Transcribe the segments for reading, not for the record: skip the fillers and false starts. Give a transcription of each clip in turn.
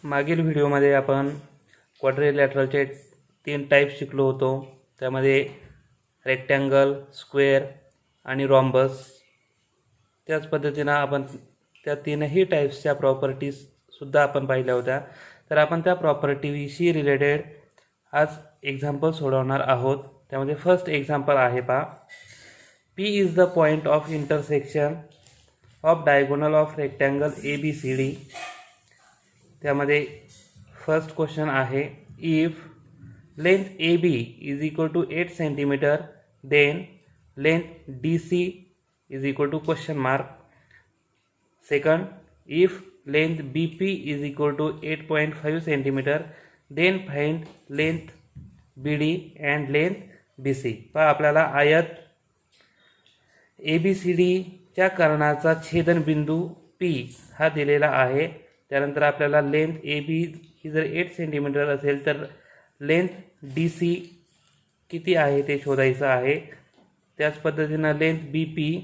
मागील व्हिडिओमध्ये आपण क्वाड्रिलॅटरलचे 3 टाईप शिकलो होतो। त्यामध्ये रेक्टँगल, स्क्वेअर आणि रॉम्बस। त्याच पद्धतीने आपण त्या तीनही टाईप्सच्या प्रॉपर्टीज सुद्धा आपण पाहिल्या होत्या। तर आपण त्या प्रॉपर्टीशी रिलेटेड आज एक्झाम्पल सोडवणार आहोत। त्यामध्ये फर्स्ट एक्झाम्पल आहे पहा, P is the point of intersection of diagonal of rectangle ABCD। त्यामध्ये फर्स्ट क्वेश्चन आहे, if length AB is equal to 8 centimetre then length DC is equal to question mark. Second, if length BP is equal to 8.5 centimetre then find length BD and length BC। पहा, आपल्याला आयत ABCD च्या कर्णाचा छेदनबिंदू P हा दिलेला आहे। त्यानंतर आपल्याला लेंथ AB ही जर 8 सेंटीमीटर असेल तर लेंथ DC किती आहे ते शोधायचं आहे। त्याच पद्धतीने लेंथ BP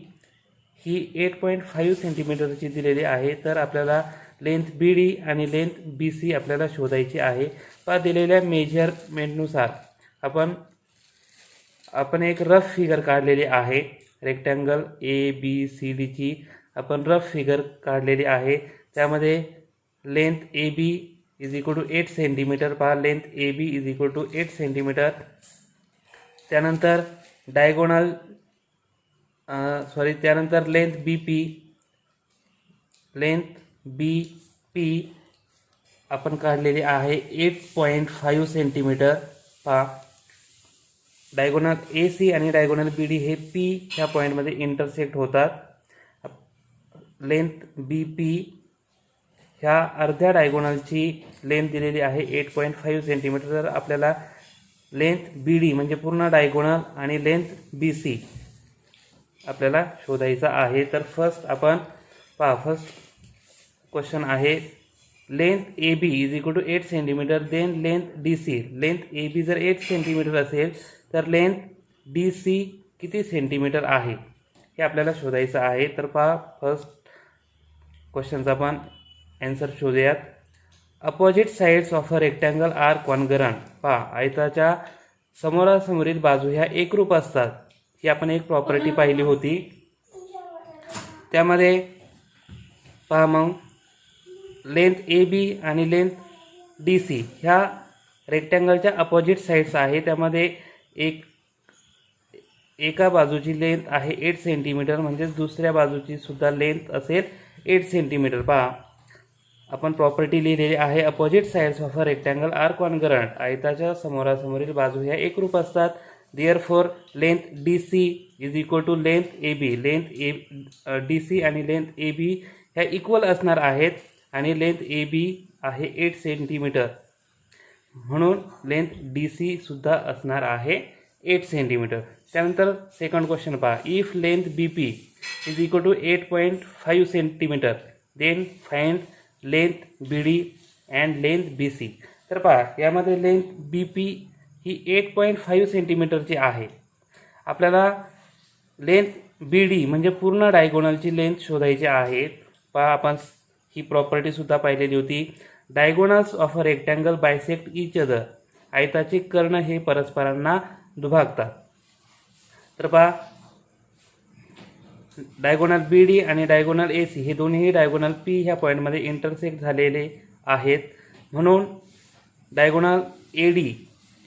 ही 8.5 सेंटीमीटरची दिलेली आहे, तर आपल्याला लेंथ BD आणि लेंथ BC आपल्याला शोधायची आहे। पहा, दिलेल्या मेजरमेंटनुसार आपण एक रफ फिगर काढलेली आहे। रेक्टँगल ABCD ची आपण रफ फिगर काढलेली आहे। त्यामध्ये length AB is equal to 8 centimetre. पहा, length AB is equal to 8 centimetre. त्यानंतर त्यानंतर लेंथ BP आपण काढलेली आहे 8.5 सेंटीमीटर। पहा, डायगोनल AC आणि डायगोनल BD हे P ह्या पॉईंटमध्ये इंटरसेक्ट होतात। लेंथ BP ह्या अर्ध्या डायगोनलची लेंथ दिलेली आहे 8.5 सेंटीमीटर। तर आपल्याला लेंथ BD म्हणजे पूर्ण डायगोनल आणि लेंथ BC आपल्याला शोधायचा आहे। तर फर्स्ट क्वेश्चन आहे, length AB is equal to 8 centimetre then length DC। Length AB जर 8 सेंटीमीटर असेल तर लेंथ DC किती सेंटीमीटर आहे हे आपल्याला शोधायचं आहे। तर पहा, फर्स्ट क्वेश्चनचा आपण आन्सर शोधूयात। Opposite sides of a rectangle are congruent. पहा, आयताच्या समोरासमोरील बाजू ह्या एकरूप असतात। ही आपण एक प्रॉपर्टी पाहिली होती। त्यामध्ये पहा, मग लेंथ AB आणि लेंथ DC ह्या रेक्टँगलच्या अपोजिट साइड्स आहे। त्यामध्ये एका बाजूची लेंथ आहे 8 सेंटीमीटर, म्हणजे दुसऱ्या बाजूची सुद्धा लेंथ असेल 8 सेंटीमीटर। पहा, आपण प्रॉपर्टी लिहिलेली आहे, opposite sides of a rectangle are congruent. आयताच्या समोरासमोरील बाजू ह्या एकरूप असतात। Therefore length DC is equal to length AB। Length DC आणि लेंथ AB ह्या इक्वल असणार आहेत आणि लेंथ AB आहे 8 सेंटीमीटर, म्हणून लेंथ DC सुद्धा असणार आहे 8 सेंटीमीटर। त्यानंतर सेकंड क्वेश्चन पहा, if length BP is equal to 8.5 centimetre then find length BD and length BC। तर पहा, यामध्ये लेंथ BP ही 8.5 सेंटीमीटरची आहे। आपल्याला लेंथ BD म्हणजे पूर्ण डायगोनलची लेंथ शोधायची आहे। पहा, आपण ही प्रॉपर्टी सुद्धा पाहिलेली होती, diagonals of a rectangle bisect each other. आयताचे कर्ण हे परस्परांना दुभागतात। तर पहा, डायगोनल BD आणि डायगोनल AC हे दोन्ही डायगोनल P ह्या पॉईंटमध्ये इंटरसेक्ट झालेले आहेत, म्हणून डायगोनल AD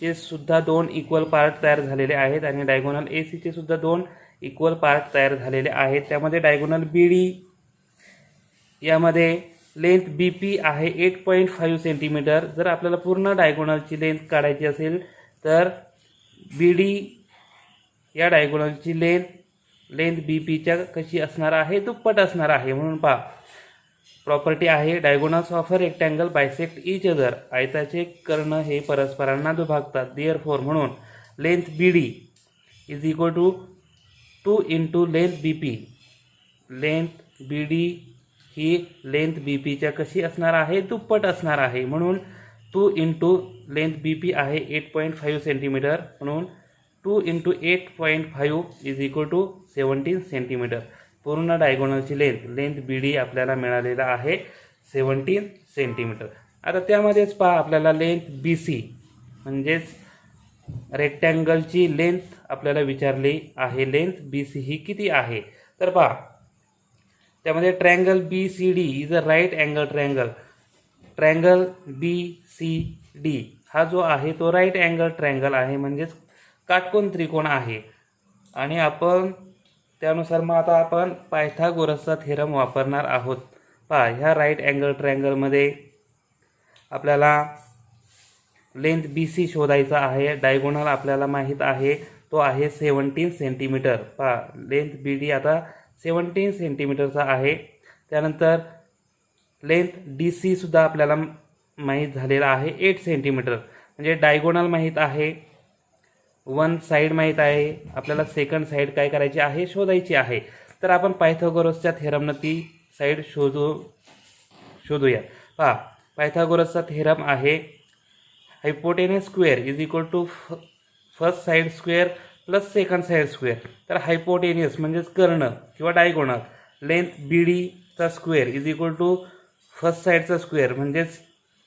चे सुद्धा 2 इक्वल पार्ट तयार झालेले आहेत आणि डायगोनल AC चे सुद्धा 2 इक्वल पार्ट तयार झालेले आहेत। त्यामध्ये डायगोनल BD यामध्ये लेंथ BP आहे 8.5 सेंटीमीटर। जर आपल्याला पूर्ण डायगोनलची लेंथ काढायची असेल तर BD या डायगोनलची लेंथ BPच्या कशी असणार आहे, दुप्पट असणार आहे। म्हणून पहा, प्रॉपर्टी आहे, diagonals of a rectangle bisect each other. आयताचे कर्ण हे परस्परांना दुभागतात। देअरफॉर म्हणून length BD is equal to 2 into length BP। Length BD ही लेंथ BPच्या कशी असणार आहे, दुप्पट असणार आहे। म्हणून 2 इंटू लेंथ BP आहे 8.5 सेंटीमीटर, म्हणून 2 into 8.5 is equal to 17 centimetre. पूर्ण डायगोनलची लेंथ BD आपल्याला मिळालेला आहे 17 सेंटीमीटर। आता त्यामध्येच पहा आपल्याला लेंथ बी सी म्हणजेच रेक्टँगलची लेंथ आपल्याला विचारली आहे. लेंथ बी सी ही किती आहे? तर पहा त्यामध्ये triangle B C D is a right angle triangle. Triangle B C D हा जो आहे तो राईट अँगल ट्रायंगल आहे, म्हणजेच काटकोन त्रिकोण आहे. आणि आपण त्यानुसार मग आता आपण पायथागोरसचा थेरम वापरणार आहोत. पहा ह्या राईट अँगल ट्रायंगलमध्ये आपल्याला लेंथ बी सी शोधायचा आहे. डायगोनल आपल्याला माहीत आहे तो आहे 17 सेंटीमीटर. पहा लेंथ बी डी आता 17 सेंटीमीटरचा आहे. त्यानंतर लेंथ डी सी सुद्धा आपल्याला माहीत झालेला आहे 8 सेंटीमीटर. म्हणजे डायगोनल माहीत आहे, वन साईड माहीत आहे, आपल्याला सेकंड साईड काय करायची आहे? शोधायची आहे. तर आपण पायथागोरसच्या थेरमनं ती साईड शोधूया. पहा पायथागोरसचा थेरम आहे hypotenuse square is equal to first side square plus second side square. तर हायपोटेनियस म्हणजेच कर्ण किंवा डायगोनल लेंथ बी डीचा square is equal to first साईडचा स्क्वेअर म्हणजेच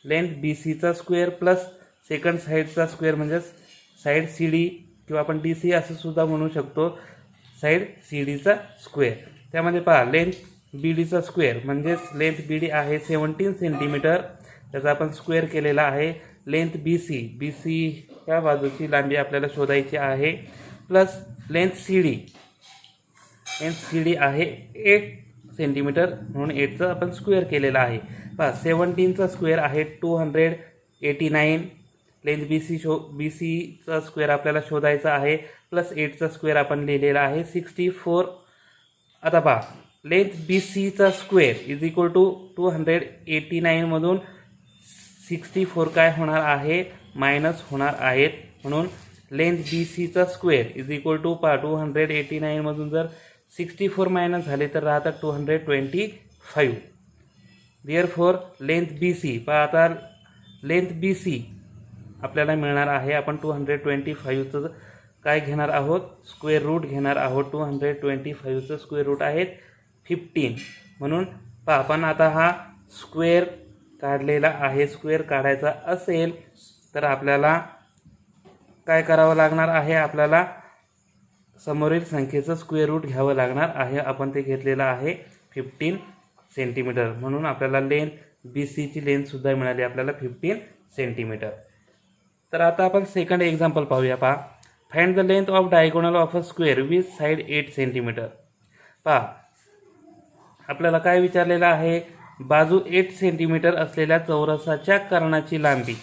लेंथ बी सीचा स्क्वेअर प्लस सेकंड साईडचा स्क्वेअर म्हणजेच साईड सी डी किंवा आपण डी सी असं सुद्धा म्हणू शकतो, साईड सी डीचा स्क्वेअर. त्यामध्ये पहा लेंथ बी डीचा स्क्वेअर म्हणजेच लेंथ बी डी आहे 17 सेंटीमीटर, त्याचा आपण स्क्वेअर केलेला आहे. लेंथ बी सी ह्या बाजूची लांबी आपल्याला शोधायची आहे प्लस लेंथ सी डी आहे 8 सेंटीमीटर म्हणून 8चा आपण स्क्वेअर केलेला आहे. पहा 17चा स्क्वेअर आहे 289. लेंथ बी सीचा स्क्वेअर आपल्याला शोधायचा आहे प्लस 8चा स्क्वेअर आपण लिहिलेला आहे 64. आता पहा लेंथ बी सीचा स्क्वेअर इज इक्वल टू 289 मधून 64 काय होणार आहे? मायनस होणार आहेत. म्हणून लेंथ बी सीचा स्क्वेअर इज इक्वल टू पहा 289 मधून जर 64 मायनस झाले तर राहतात 225. देअरफॉर लेंथ बी सी पहा आता लेंथ बी सी आपल्याला मिळणार आहे. आपण 225चं काय घेणार आहोत? स्क्वेअर रूट घेणार आहोत. 225चं स्क्वेअर रूट आहेत 15. म्हणून पहा आपण आता हा स्क्वेअर काढलेला आहे. स्क्वेअर काढायचा असेल तर आपल्याला काय करावं लागणार आहे? आपल्याला समोरील संख्येचं स्क्वेअर रूट घ्यावं लागणार आहे. आपण ते घेतलेलं आहे 15 सेंटीमीटर. म्हणून आपल्याला लेंथ बी सीची लेंथसुद्धा मिळाली आपल्याला 15 सेंटीमीटर. तर आता आपण सेकंड एक्झाम्पल पाहूया. पहा find the length of diagonal of a square with side 8 centimetre. पहा आपल्याला काय विचारलेलं आहे? बाजू 8 सेंटीमीटर असलेल्या चौरसाच्या कर्णाची लांबी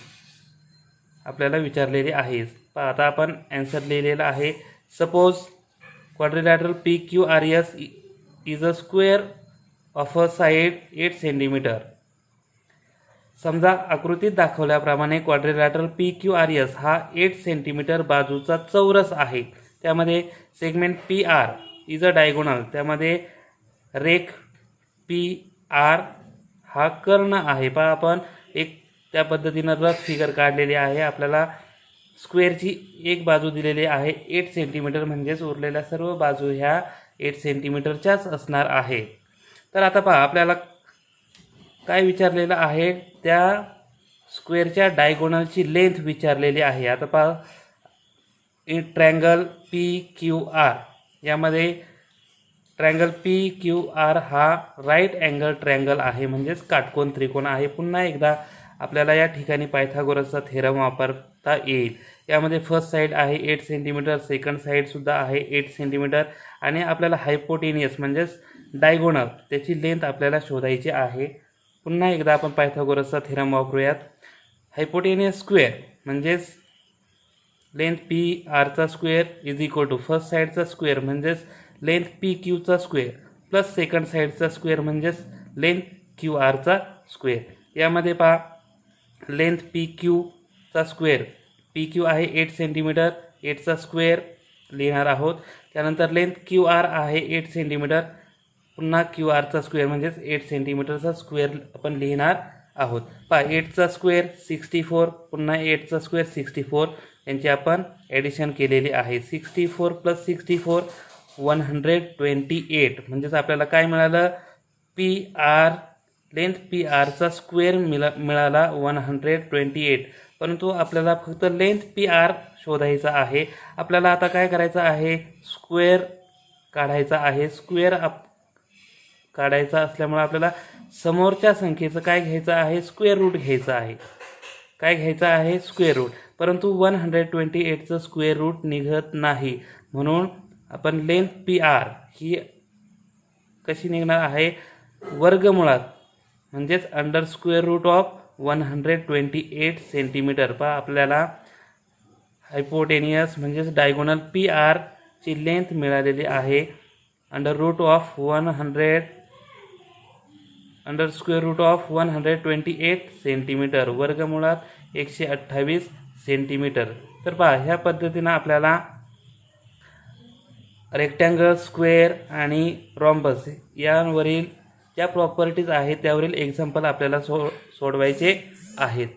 आपल्याला विचारलेली आहे. पहा आता आपण ॲन्सर लिहिलेला आहे. Suppose quadrilateral P Q R S is a square of a side 8 centimetre. समजा आकृतीत दाखवल्याप्रमाणे quadrilateral P Q R S हा 8 सेंटीमीटर बाजूचा चौरस आहे. त्यामध्ये segment P R is a diagonal. त्यामध्ये रेख पी आर हा कर्ण आहे. पहा आपण एक त्या पद्धतीनं रफ फिगर काढलेली आहे. आपल्याला स्क्वेअरची एक बाजू दिलेली आहे 8 सेंटीमीटर म्हणजेच उरलेल्या सर्व बाजू ह्या 8 सेंटीमीटरच्याच असणार आहे. तर आता पहा आपल्याला काय विचारलेलं आहे? त्या स्क्वेअरच्या डायगोनलची लेंथ विचारलेली आहे. आता पहा ट्रायंगल पी क्यू आर यामध्ये ट्रायंगल पी क्यू आर हा राईट अँगल ट्रायंगल आहे म्हणजेच काटकोन त्रिकोण आहे. पुन्हा एकदा आपल्याला या ठिकाणी पायथागोरसचा थेरम वापरता येईल. यामध्ये फर्स्ट साईड आहे 8 सेंटीमीटर, सेकंड साईडसुद्धा आहे 8 सेंटीमीटर आणि आपल्याला हायपोटेनियस म्हणजेच डायगोनल त्याची लेंथ आपल्याला शोधायची आहे. पुन्हा एकदा आपण पायथागोरसचा थेरम वापरूयात. हायपोटेनियस स्क्वेअर म्हणजेच लेंथ पी आरचा square is equal to first साईडचा स्क्वेअर म्हणजेच लेंथ पी क्यूचा स्क्वेअर प्लस सेकंड साईडचा स्क्वेअर म्हणजेच लेंथ क्यू आरचा स्क्वेअर. यामध्ये पहा लेंथ पी क्यूचा स्क्वेअर पी क्यू आहे 8 सेंटीमीटर, 8चा स्क्वेअर लिहिणार आहोत. त्यानंतर लेंथ क्यू आर आहे 8 सेंटीमीटर, पुन्हा क्यू आरचा स्क्वेअर म्हणजेच 8 सेंटीमीटरचा स्क्वेअर आपण लिहिणार आहोत. पहा 8चा स्क्वेअर 64, पुन्हा 8चा स्क्वेअर 64 यांची आपण ॲडिशन केलेली आहे. 64 प्लस 64 128 म्हणजेच आपल्याला काय मिळालं? पी आर लेंथ पी आरचा स्क्वेअर मिळाला 128, परंतु आपल्याला फक्त लेंथ पी आर शोधायचा आहे. आपल्याला आता काय करायचं आहे, स्क्वेअर काढायचा आहे. स्क्वेअर काढायचा असल्यामुळे आपल्याला समोरच्या संख्येचं काय घ्यायचं आहे, स्क्वेअर रूट घ्यायचं आहे. काय घ्यायचं आहे, स्क्वेअर रूट. परंतु 128चं स्क्वेअर रूट निघत नाही, म्हणून आपण लेंथ पी आर ही कशी निघणार आहे, वर्गमुळात म्हणजेच under square root of 128 centimetre. पहा आपल्याला हायपोटेनियस म्हणजेच डायगोनल पी आर ची लेंथ मिळालेली आहे under square root of 128 centimetre, वर्गमुळात 128 सेंटीमीटर. तर पहा ह्या पद्धतीनं आपल्याला रेक्टँगल, स्क्वेअर आणि रॉम्बस यावरील ज्या प्रॉपर्टीज आहेत त्यावरील एक्झाम्पल आपल्याला सोडवायचे आहेत.